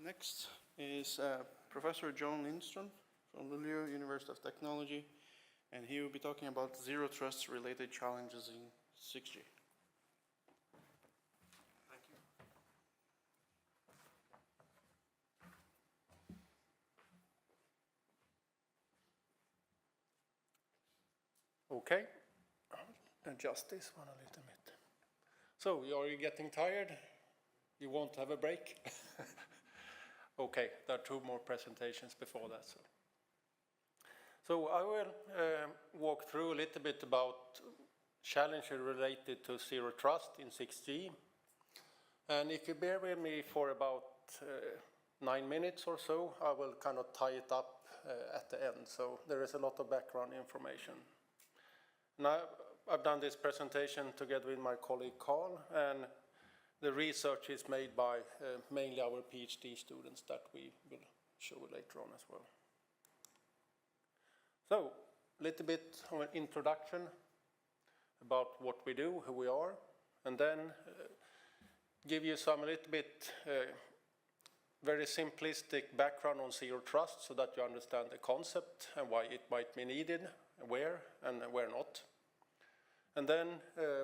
Next is Professor John Lindström from Luleå University of Technology, and he will be talking about zero trust related challenges in 6G. Thank you. Okay, I'll adjust this one a little bit. So, are you getting tired? You won't have a break? Okay, there are 2 more presentations before that. So I will walk through a little bit about challenges related to zero trust in 6G. And if you bear with me for about 9 minutes or so, I will kind of tie it up at the end. So there is a lot of background information. Now, I've done this presentation together with my colleague Carl, and the research is made by mainly our PhD students that we will show later on as well. So, a little bit of an introduction about what we do, who we are, and then give you some a little bit very simplistic background on zero trust so that you understand the concept and why it might be needed, where and where not. And then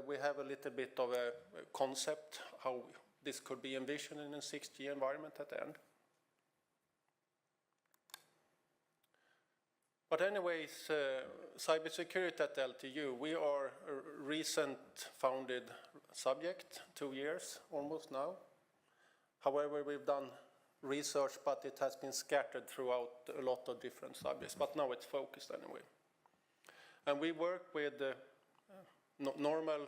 we have a little bit of a concept how this could be envisioned in a 6G environment at the end. But anyways, cybersecurity at LTU, we are a recent founded subject, 2 years almost now. However, we've done research, but it has been scattered throughout a lot of different subjects, but now it's focused anyway. And we work with normal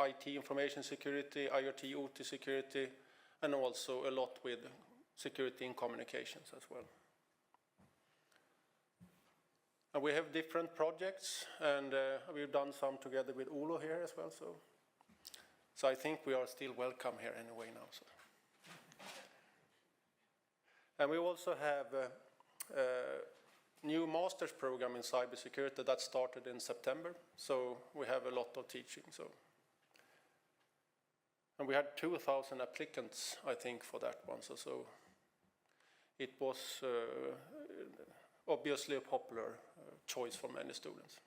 IT information security, IoT, OT security, and also a lot with security in communications as well. And we have different projects, and we've done some together with Luleå here as well. So I think we are still welcome here anyway now. So. And we also have a new master's program in cybersecurity that started in September. So we have a lot of teaching. And we had 2,000 applicants, I think, for that one. So it was obviously a popular choice for many students.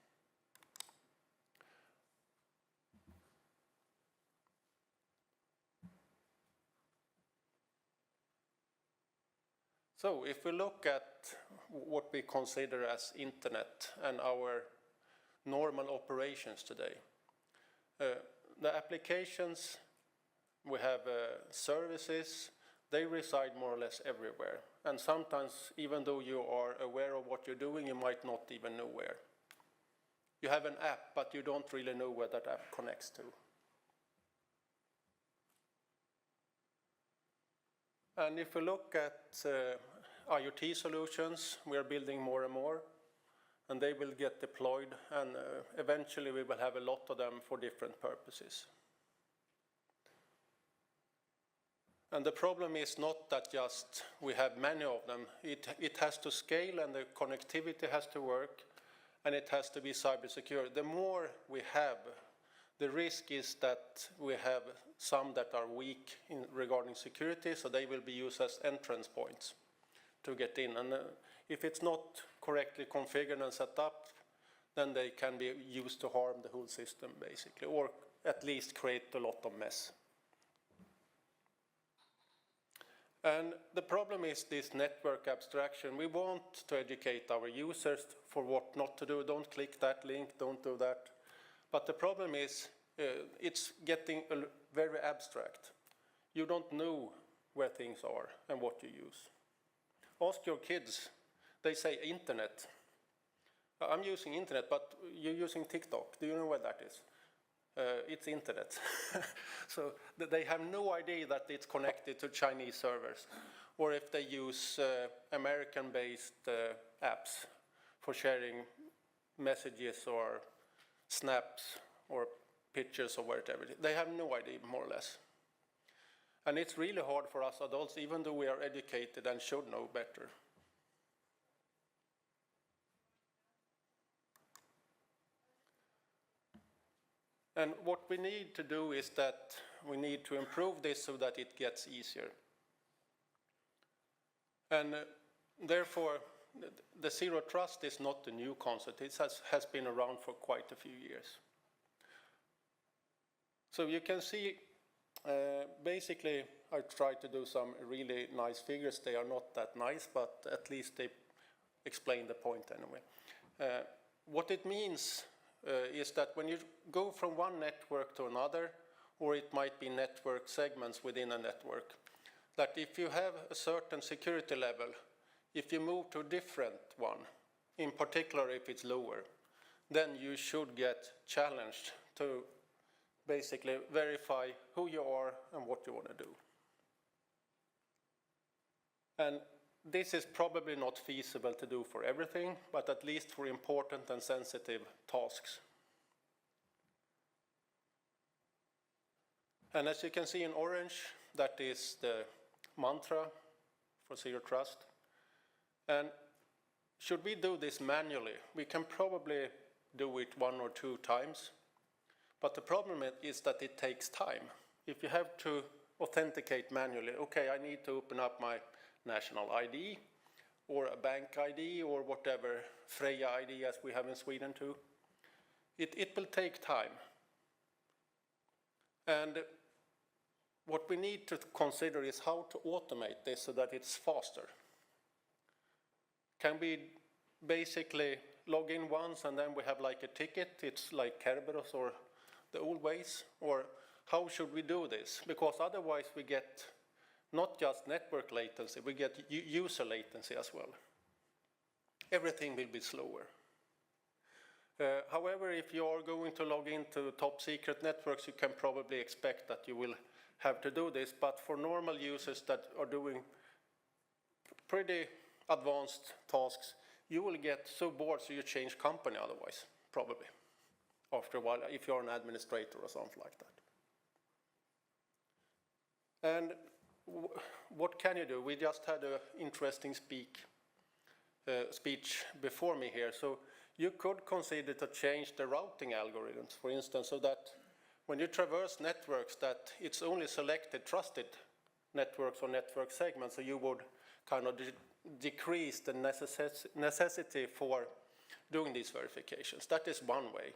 So if we look at what we consider as internet and our normal operations today, the applications, we have services, they reside more or less everywhere. And sometimes, even though you are aware of what you're doing, you might not even know where. You have an app, but you don't really know where that app connects to. And if we look at IoT solutions, we are building more and more, and they will get deployed, and eventually we will have a lot of them for different purposes. And the problem is not that just we have many of them. It has to scale, and the connectivity has to work, and it has to be cyber secure. The more we have, the risk is that we have some that are weak regarding security, so they will be used as entrance points to get in. And if it's not correctly configured and set up, then they can be used to harm the whole system, basically, or at least create a lot of mess. And the problem is this network abstraction. We want to educate our users for what not to do. Don't click that link, don't do that. But the problem is it's getting very abstract. You don't know where things are and what you use. Ask your kids. They say internet. I'm using internet, but you're using TikTok. Do you know where that is? It's internet. So they have no idea that it's connected to Chinese servers, or if they use American-based apps for sharing messages or snaps or pictures or whatever. They have no idea, more or less. And it's really hard for us adults, even though we are educated and should know better. And what we need to do is that we need to improve this so that it gets easier. And therefore, the zero trust is not a new concept. It has been around for quite a few years. So you can see, basically, I tried to do some really nice figures. They are not that nice, but at least they explain the point anyway. What it means is that when you go from one network to another, or it might be network segments within a network, that if you have a certain security level, if you move to a different one, in particular if it's lower, then you should get challenged to basically verify who you are and what you want to do. And this is probably not feasible to do for everything, but at least for important and sensitive tasks. And as you can see in orange, that is the mantra for zero trust. And should we do this manually, we can probably do it 1 or 2 times. But the problem is that it takes time. If you have to authenticate manually, okay, I need to open up my national ID or a bank ID or whatever, Freja ID as we have in Sweden too. It will take time. And what we need to consider is how to automate this so that it's faster. Can we basically log in once and then we have like a ticket? It's like Kerberos or the old ways? Or how should we do this? Because otherwise we get not just network latency, we get user latency as well. Everything will be slower. However, if you are going to log into top secret networks, you can probably expect that you will have to do this. But for normal users that are doing pretty advanced tasks, you will get so bored so you change company otherwise, probably, after a while, if you're an administrator or something like that. And what can you do? We just had an interesting speech before me here. So you could consider to change the routing algorithms, for instance, so that when you traverse networks, that it's only selected trusted networks or network segments, so you would kind of decrease the necessity for doing these verifications. That is one way.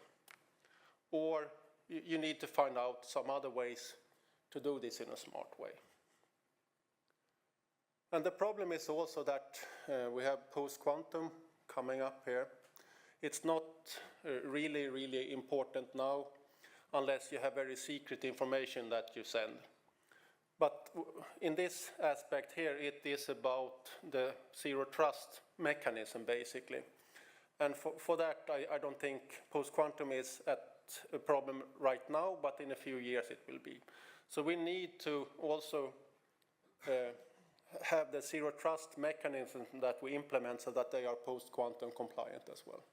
Or you need to find out some other ways to do this in a smart way. And the problem is also that we have post-quantum coming up here. It's not really important now unless you have very secret information that you send. But in this aspect here, it is about the zero trust mechanism, basically. And for that, I don't think post-quantum is at a problem right now, but in a few years it will be. So we need to also have the zero trust mechanism that we implement so that they are post-quantum compliant as well.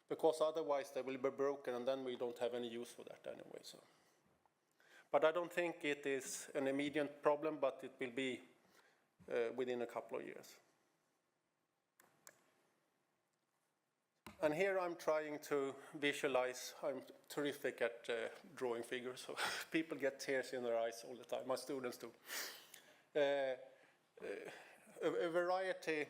Because otherwise they will be broken and then we don't have any use for that anyway. So. But I don't think it is an immediate problem, but it will be within a couple of years. And here I'm trying to visualize. I'm terrific at drawing figures, so people get tears in their eyes all the time. My students do. A variety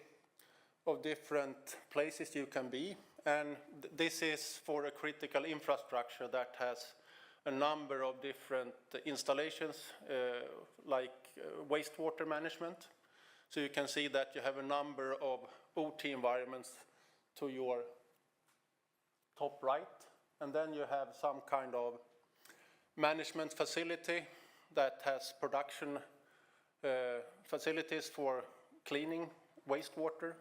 of different places you can be, and this is for a critical infrastructure that has a number of different installations, like wastewater management. So you can see that you have a number of OT environments to your top right, and then you have some kind of management facility that has production facilities for cleaning wastewater.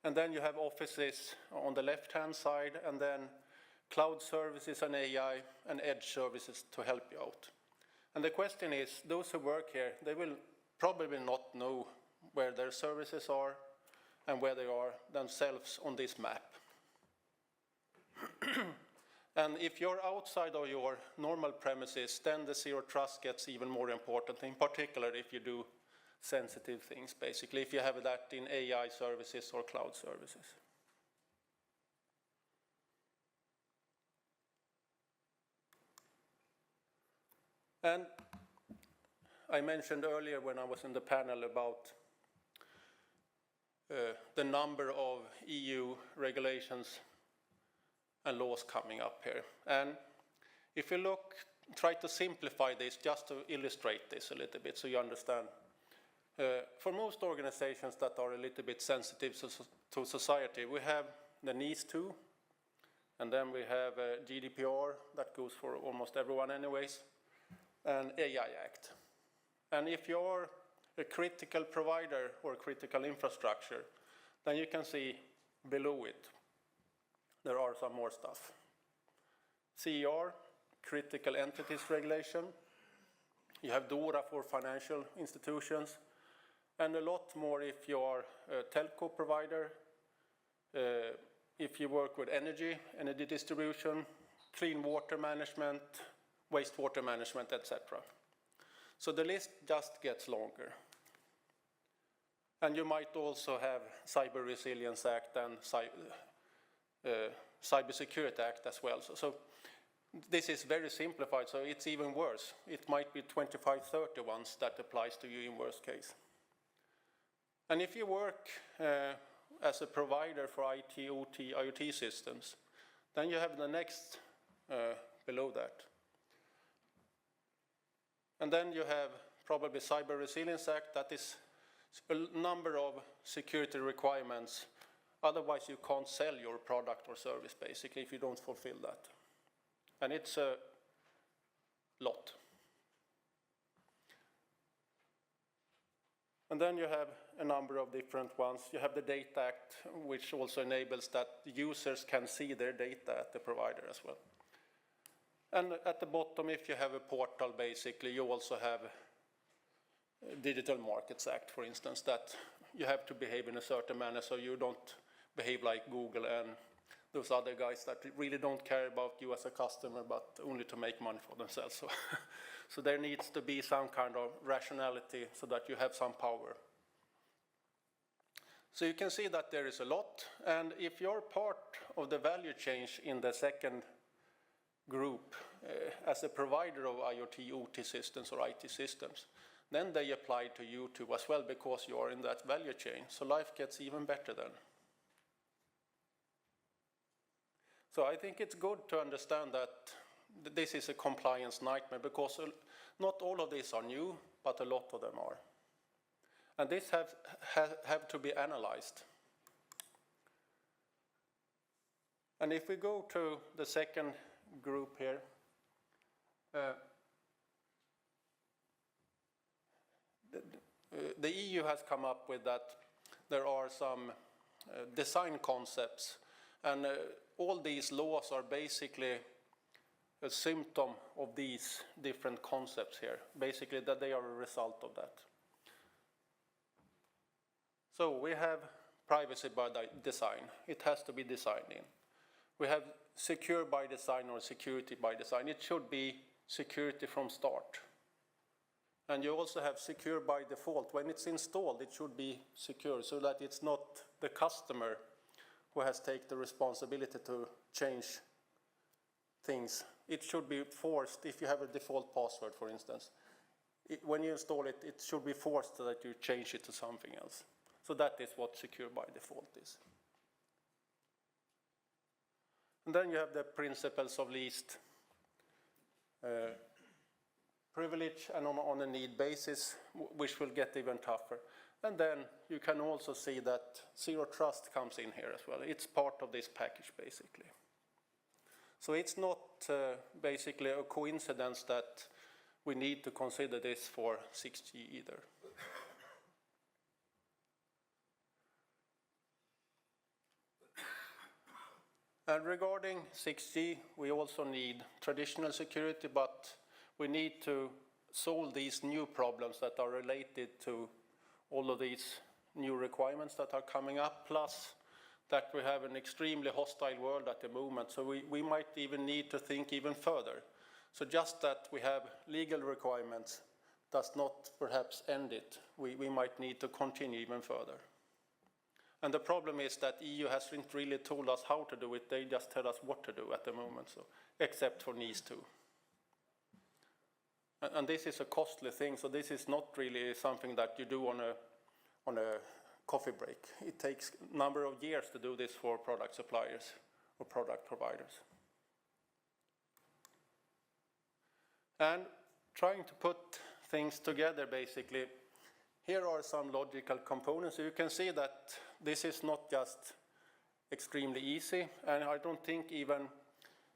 And then you have offices on the left-hand side, and then cloud services and AI and edge services to help you out. And the question is, those who work here, they will probably not know where their services are and where they are themselves on this map. And if you're outside of your normal premises, then the zero trust gets even more important, in particular if you do sensitive things, basically, if you have that in AI services or cloud services. And I mentioned earlier when I was in the panel about the number of EU regulations and laws coming up here. And if you look, try to simplify this just to illustrate this a little bit so you understand. For most organizations that are a little bit sensitive to society, we have the NIS2, and then we have GDPR, that goes for almost everyone anyways, and AI Act. And if you're a critical provider or critical infrastructure, then you can see below it, there are some more stuff. CER, Critical Entities Regulation. You have DORA for financial institutions, and a lot more if you are a telco provider, if you work with energy distribution, clean water management, wastewater management, etc. So the list just gets longer. And you might also have Cyber Resilience Act and Cybersecurity Act as well. So this is very simplified, so it's even worse. It might be 25, 30 ones that applies to you in worst case. And if you work as a provider for IT, OT, IoT systems, then you have the next below that. And then you have probably Cyber Resilience Act, that is a number of security requirements. Otherwise you can't sell your product or service basically if you don't fulfill that. And it's a lot. And then you have a number of different ones. You have the Data Act, which also enables that users can see their data at the provider as well. And at the bottom, if you have a portal, basically, you also have Digital Markets Act, for instance, that you have to behave in a certain manner so you don't behave like Google and those other guys that really don't care about you as a customer, but only to make money for themselves. So, so there needs to be some kind of rationality so that you have some power. So you can see that there is a lot, and if you're part of the value chain in the second group as a provider of IoT, OT systems or IT systems, then they apply to you too as well because you are in that value chain. So life gets even better then. So I think it's good to understand that this is a compliance nightmare because not all of these are new, but a lot of them are. And this have to be analyzed. And if we go to the second group here, the EU has come up with that there are some design concepts, and all these laws are basically a symptom of these different concepts here, basically that they are a result of that. So we have privacy by design. It has to be designed in. We have secure by design or security by design. It should be security from start. And you also have secure by default. When it's installed, it should be secure so that it's not the customer who has taken the responsibility to change things. It should be forced, if you have a default password, for instance. When you install it, it should be forced so that you change it to something else. So that is what secure by default is. And then you have the principles of least privilege and on a need basis, which will get even tougher. And then you can also see that zero trust comes in here as well. It's part of this package, basically. So it's not basically a coincidence that we need to consider this for 6G either. And regarding 6G, we also need traditional security, but we need to solve these new problems that are related to all of these new requirements that are coming up, plus that we have an extremely hostile world at the moment, so we might even need to think even further. So just that we have legal requirements does not perhaps end it. We might need to continue even further. And the problem is that EU hasn't really told us how to do it, they just tell us what to do at the moment, so, except for NIS2. And this is a costly thing, so this is not really something that you do on a coffee break. It takes a number of years to do this for product suppliers or product providers. And trying to put things together, basically, here are some logical components. You can see that this is not just extremely easy, and I don't think even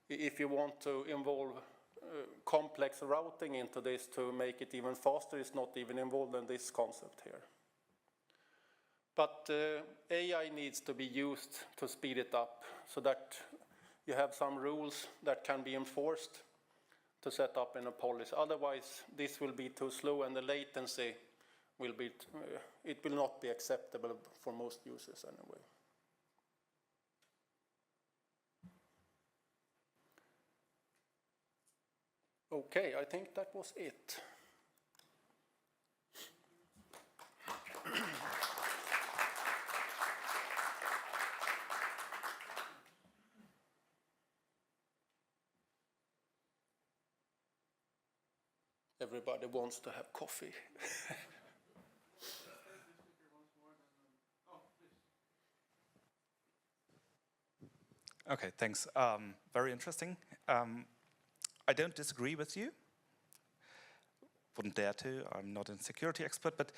if you want to involve complex routing into this to make it even faster, it's not even involved in this concept here. But AI needs to be used to speed it up so that you have some rules that can be enforced to set up in a policy. Otherwise, this will be too slow, and the latency will be, it will not be acceptable for most users anyway. Okay, I think that was it. Everybody wants to have coffee. Okay, thanks. Very interesting. I don't disagree with you. Wouldn't dare to. I'm not a security expert, but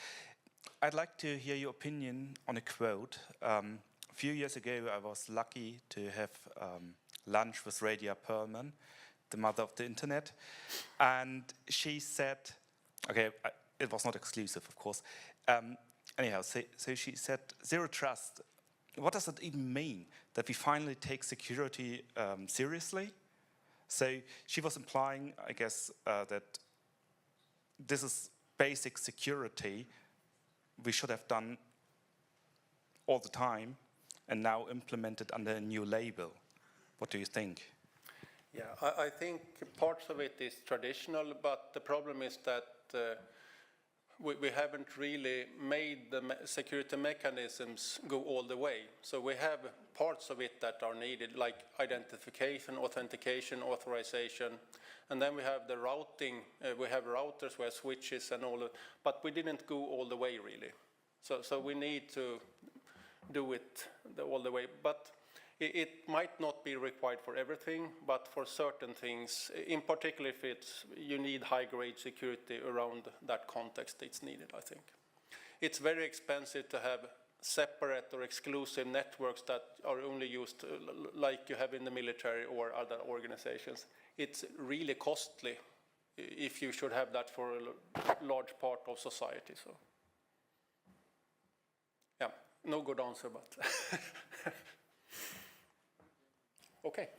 I'd like to hear your opinion on a quote. A few years ago, I was lucky to have lunch with Radia Perlman, the mother of the internet, and she said, okay, it was not exclusive, of course. Anyhow, so she said, zero trust. What does it even mean? That we finally take security seriously? So she was implying, I guess, that this is basic security we should have done all the time and now implemented under a new label. What do you think? Yeah, I think parts of it is traditional, but the problem is that we haven't really made the security mechanisms go all the way. So we have parts of it that are needed, like identification, authentication, authorization, and then we have the routing. We have routers, we have switches and all, but we didn't go all the way really. So we need to do it all the way. But it might not be required for everything, but for certain things, in particular if you need high-grade security around that context, it's needed, I think. It's very expensive to have separate or exclusive networks that are only used like you have in the military or other organizations. It's really costly if you should have that for a large part of society. So, yeah, no good answer, but okay.